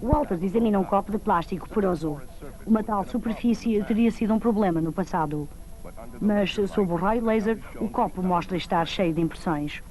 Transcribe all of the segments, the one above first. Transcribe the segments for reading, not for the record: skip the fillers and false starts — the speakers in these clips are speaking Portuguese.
Walters examina um copo de plástico poroso. Uma tal superfície teria sido um problema no passado. Mas, sob o raio laser, o copo mostra estar cheio de impressões.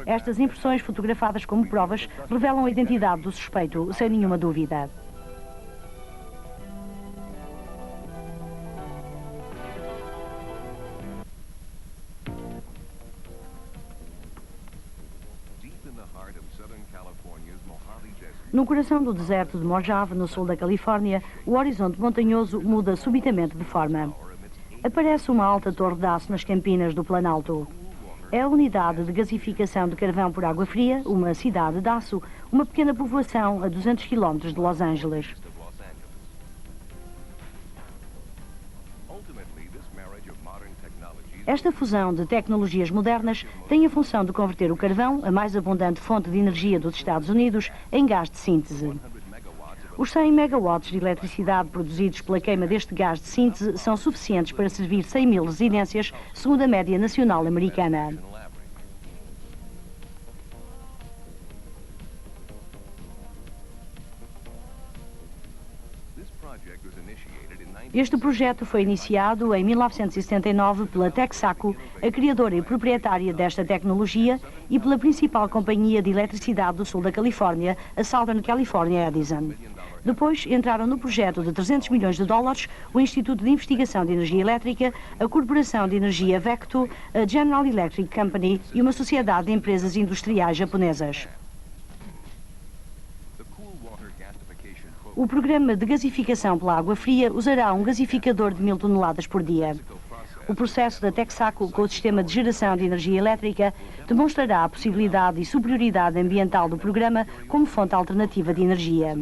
Estas impressões, fotografadas como provas, revelam a identidade do suspeito, sem nenhuma dúvida. No coração do deserto de Mojave, no sul da Califórnia, o horizonte montanhoso muda subitamente de forma. Aparece uma alta torre de aço nas campinas do Planalto. É a unidade de gasificação de carvão por água fria, uma cidade de aço, uma pequena povoação a 200 km de Los Angeles. Esta fusão de tecnologias modernas tem a função de converter o carvão, a mais abundante fonte de energia dos Estados Unidos, em gás de síntese. Os 100 megawatts de eletricidade produzidos pela queima deste gás de síntese são suficientes para servir 100.000 residências, segundo a média nacional americana. Este projeto foi iniciado em 1979 pela Texaco, a criadora e proprietária desta tecnologia, e pela principal companhia de eletricidade do sul da Califórnia, a Southern California Edison. Depois entraram no projeto de 300 milhões de dólares o Instituto de Investigação de Energia Elétrica, a Corporação de Energia Vecto, a General Electric Company e uma sociedade de empresas industriais japonesas. O programa de gasificação pela água fria usará um gasificador de 1000 toneladas por dia. O processo da Texaco com o sistema de geração de energia elétrica demonstrará a possibilidade e superioridade ambiental do programa como fonte alternativa de energia.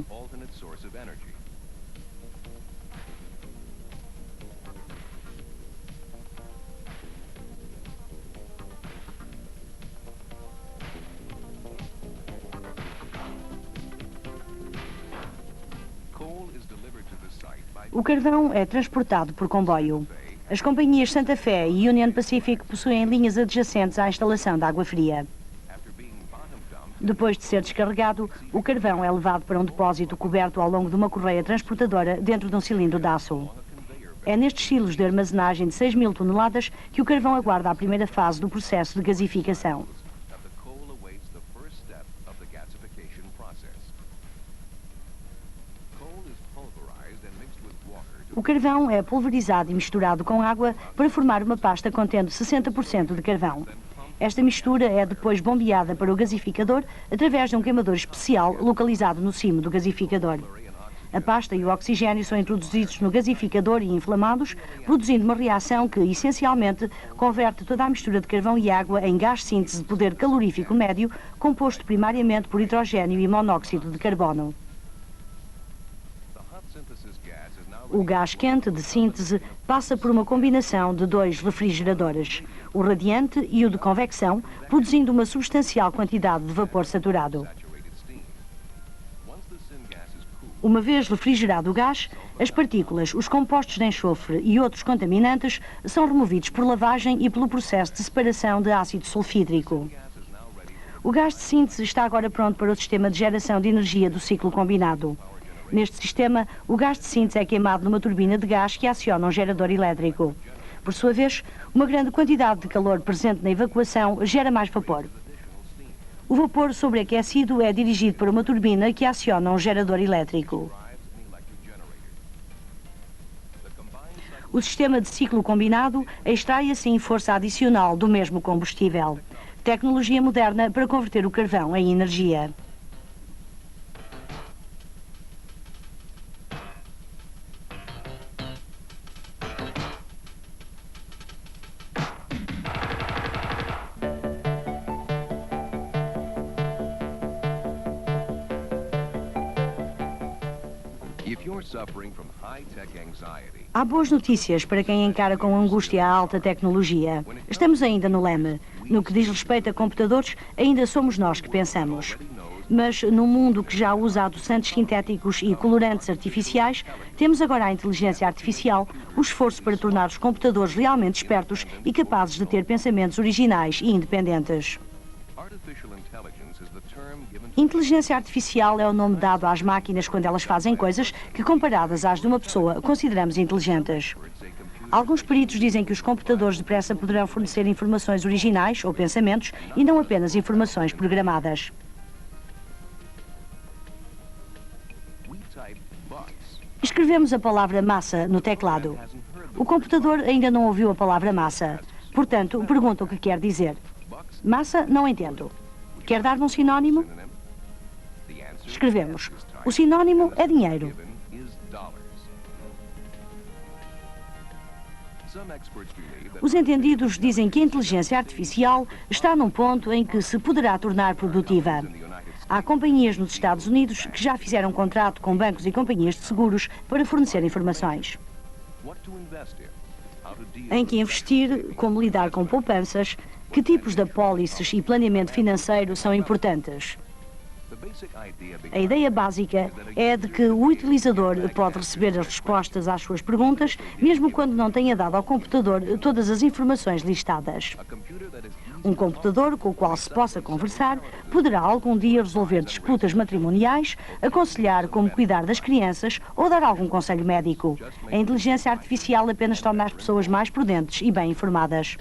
O carvão é transportado por comboio. As companhias Santa Fé e Union Pacific possuem linhas adjacentes à instalação de água fria. Depois de ser descarregado, o carvão é levado para um depósito coberto ao longo de uma correia transportadora dentro de um cilindro de aço. É nestes silos de armazenagem de 6.000 toneladas que o carvão aguarda a primeira fase do processo de gasificação. O carvão é pulverizado e misturado com água para formar uma pasta contendo 60% de carvão. Esta mistura é depois bombeada para o gasificador através de um queimador especial localizado no cimo do gasificador. A pasta e o oxigênio são introduzidos no gasificador e inflamados, produzindo uma reação que, essencialmente, converte toda a mistura de carvão e água em gás de síntese de poder calorífico médio, composto primariamente por hidrogênio e monóxido de carbono. O gás quente de síntese passa por uma combinação de dois refrigeradores, o radiante e o de convecção, produzindo uma substancial quantidade de vapor saturado. Uma vez refrigerado o gás, as partículas, os compostos de enxofre e outros contaminantes são removidos por lavagem e pelo processo de separação de ácido sulfídrico. O gás de síntese está agora pronto para o sistema de geração de energia do ciclo combinado. Neste sistema, o gás de síntese é queimado numa turbina de gás que aciona um gerador elétrico. Por sua vez, uma grande quantidade de calor presente na evacuação gera mais vapor. O vapor sobreaquecido é dirigido para uma turbina que aciona um gerador elétrico. O sistema de ciclo combinado extrai assim força adicional do mesmo combustível. Tecnologia moderna para converter o carvão em energia. Há boas notícias para quem encara com angústia a alta tecnologia. Estamos ainda no leme. No que diz respeito a computadores, ainda somos nós que pensamos. Mas num mundo que já usa adoçantes sintéticos e colorantes artificiais, temos agora a inteligência artificial, o esforço para tornar os computadores realmente espertos e capazes de ter pensamentos originais e independentes. Inteligência artificial é o nome dado às máquinas quando elas fazem coisas que, comparadas às de uma pessoa, consideramos inteligentes. Alguns peritos dizem que os computadores depressa poderão fornecer informações originais ou pensamentos e não apenas informações programadas. Escrevemos a palavra massa no teclado. O computador ainda não ouviu a palavra massa. Portanto, pergunta o que quer dizer. Massa, não entendo. Quer dar-me um sinónimo? Escrevemos. O sinónimo é dinheiro. Os entendidos dizem que a inteligência artificial está num ponto em que se poderá tornar produtiva. Há companhias nos Estados Unidos que já fizeram contrato com bancos e companhias de seguros para fornecer informações. Em que investir, como lidar com poupanças, que tipos de apólices e planeamento financeiro são importantes. A ideia básica é a de que o utilizador pode receber as respostas às suas perguntas, mesmo quando não tenha dado ao computador todas as informações listadas. Um computador com o qual se possa conversar poderá algum dia resolver disputas matrimoniais, aconselhar como cuidar das crianças ou dar algum conselho médico. A inteligência artificial apenas torna as pessoas mais prudentes e bem informadas.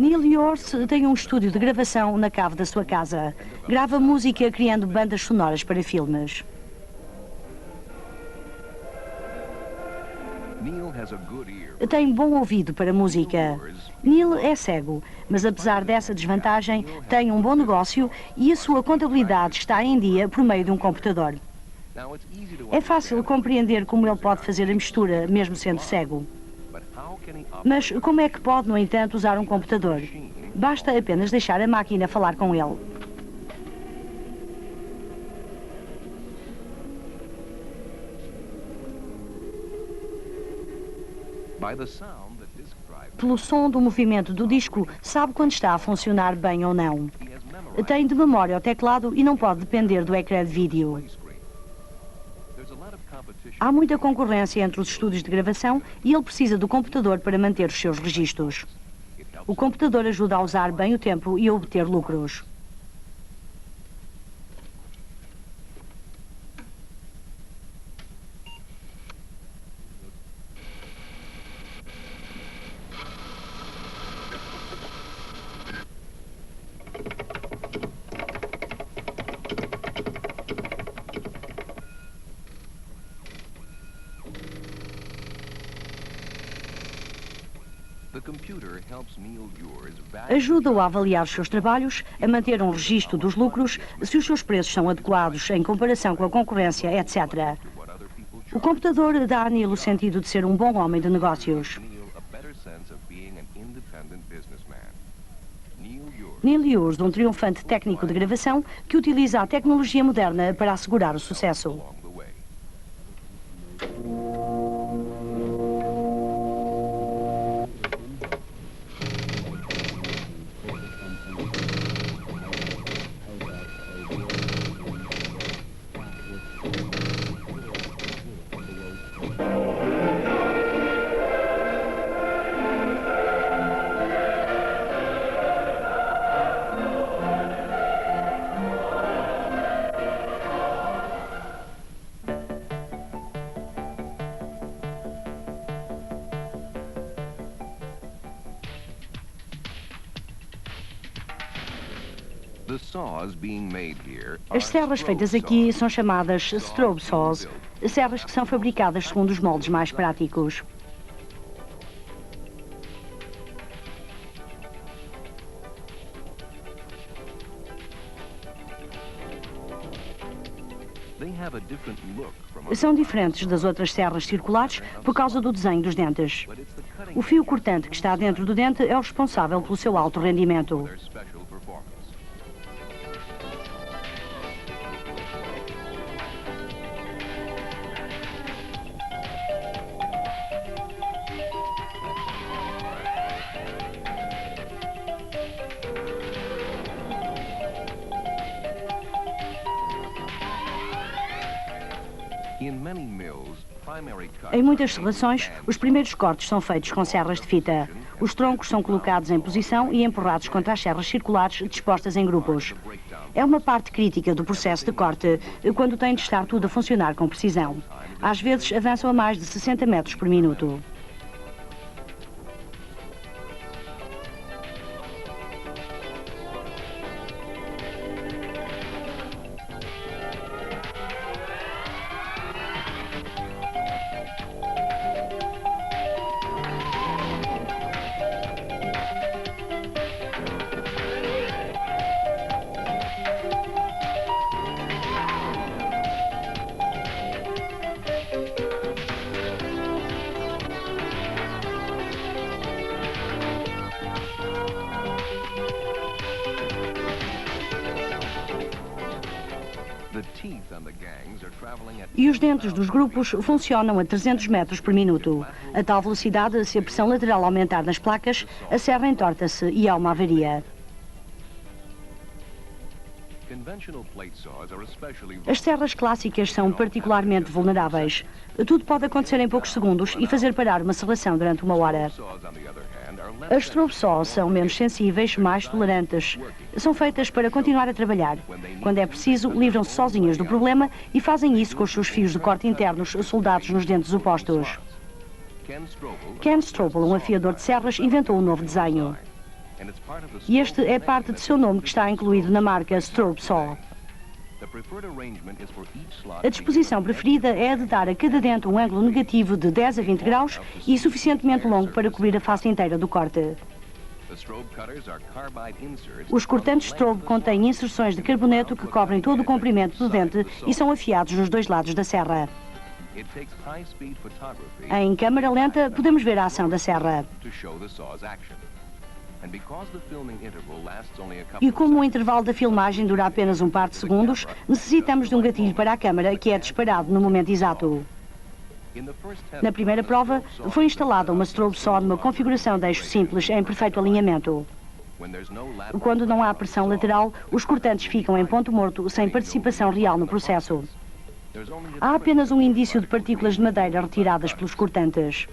Neil Yours tem um estúdio de gravação na cave da sua casa. Grava música criando bandas sonoras para filmes. Tem bom ouvido para música. Neil é cego, mas apesar dessa desvantagem, tem um bom negócio e a sua contabilidade está em dia por meio de um computador. É fácil compreender como ele pode fazer a mistura, mesmo sendo cego. Mas como é que pode, no entanto, usar um computador? Basta apenas deixar a máquina falar com ele. Pelo som do movimento do disco, sabe quando está a funcionar bem ou não. Tem de memória o teclado e não pode depender do ecrã de vídeo. Há muita concorrência entre os estúdios de gravação e ele precisa do computador para manter os seus registros. O computador ajuda a usar bem o tempo e a obter lucros. Ajuda-o a avaliar os seus trabalhos, a manter um registro dos lucros, se os seus preços são adequados em comparação com a concorrência, etc. O computador dá a Neil o sentido de ser um bom homem de negócios. Neil Yours, um triunfante técnico de gravação que utiliza a tecnologia moderna para assegurar o sucesso. As serras feitas aqui são chamadas strobe saws, serras que são fabricadas segundo os moldes mais práticos. São diferentes das outras serras circulares por causa do desenho dos dentes. O fio cortante que está dentro do dente é o responsável pelo seu alto rendimento. Em muitas serrações, os primeiros cortes são feitos com serras de fita. Os troncos são colocados em posição e empurrados contra as serras circulares dispostas em grupos. É uma parte crítica do processo de corte, quando tem de estar tudo a funcionar com precisão. Às vezes avançam a mais de 60 metros por minuto. E os dentes dos grupos funcionam a 300 metros por minuto. A tal velocidade, se a pressão lateral aumentar nas placas, a serra entorta-se e há uma avaria. As serras clássicas são particularmente vulneráveis. Tudo pode acontecer em poucos segundos e fazer parar uma serração durante uma hora. As strobe saws são menos sensíveis, mais tolerantes. São feitas para continuar a trabalhar. Quando é preciso, livram-se sozinhas do problema e fazem isso com os seus fios de corte internos soldados nos dentes opostos. Ken Strobel, um afiador de serras, inventou um novo desenho. E este é parte de seu nome que está incluído na marca Strobe Saw. A disposição preferida é a de dar a cada dente um ângulo negativo de 10 a 20 graus e suficientemente longo para cobrir a face inteira do corte. Os cortantes Strobe contêm inserções de carboneto que cobrem todo o comprimento do dente e são afiados nos dois lados da serra. Em câmara lenta, podemos ver a ação da serra. E como o intervalo da filmagem dura apenas um par de segundos, necessitamos de um gatilho para a câmara que é disparado no momento exato. Na primeira prova, foi instalada uma strobe saw numa configuração de eixo simples em perfeito alinhamento. Quando não há pressão lateral, os cortantes ficam em ponto morto, sem participação real no processo. Há apenas um indício de partículas de madeira retiradas pelos cortantes.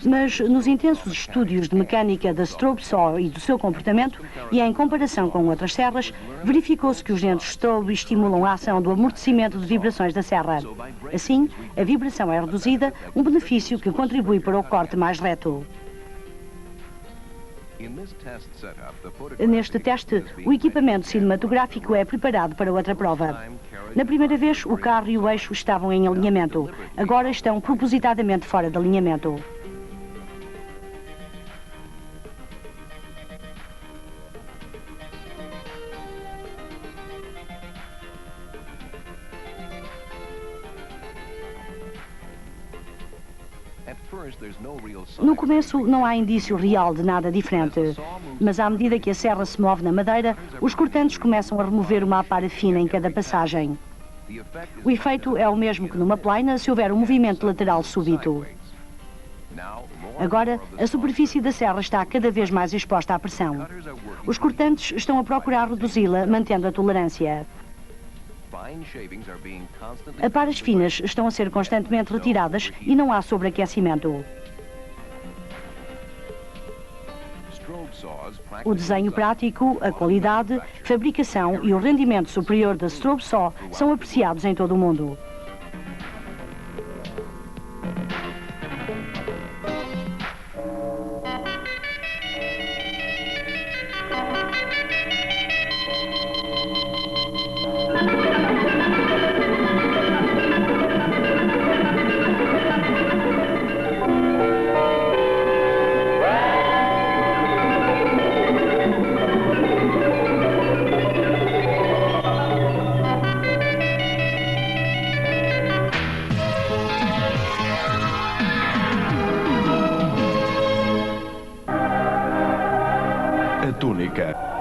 Mas nos intensos estudos de mecânica da strobe saw e do seu comportamento, e em comparação com outras serras, verificou-se que os dentes strobe estimulam a ação do amortecimento de vibrações da serra. Assim, a vibração é reduzida, um benefício que contribui para o corte mais reto. Neste teste, o equipamento cinematográfico é preparado para outra prova. Na primeira vez, o carro e o eixo estavam em alinhamento. Agora estão propositadamente fora de alinhamento. No começo não há indício real de nada diferente, mas à medida que a serra se move na madeira, os cortantes começam a remover uma apara fina em cada passagem. O efeito é o mesmo que numa plaina se houver um movimento lateral súbito. Agora, a superfície da serra está cada vez mais exposta à pressão. Os cortantes estão a procurar reduzi-la, mantendo a tolerância. Aparas finas estão a ser constantemente retiradas e não há sobreaquecimento. O desenho prático, a qualidade, fabricação e o rendimento superior da strobe saw são apreciados em todo o mundo. A túnica.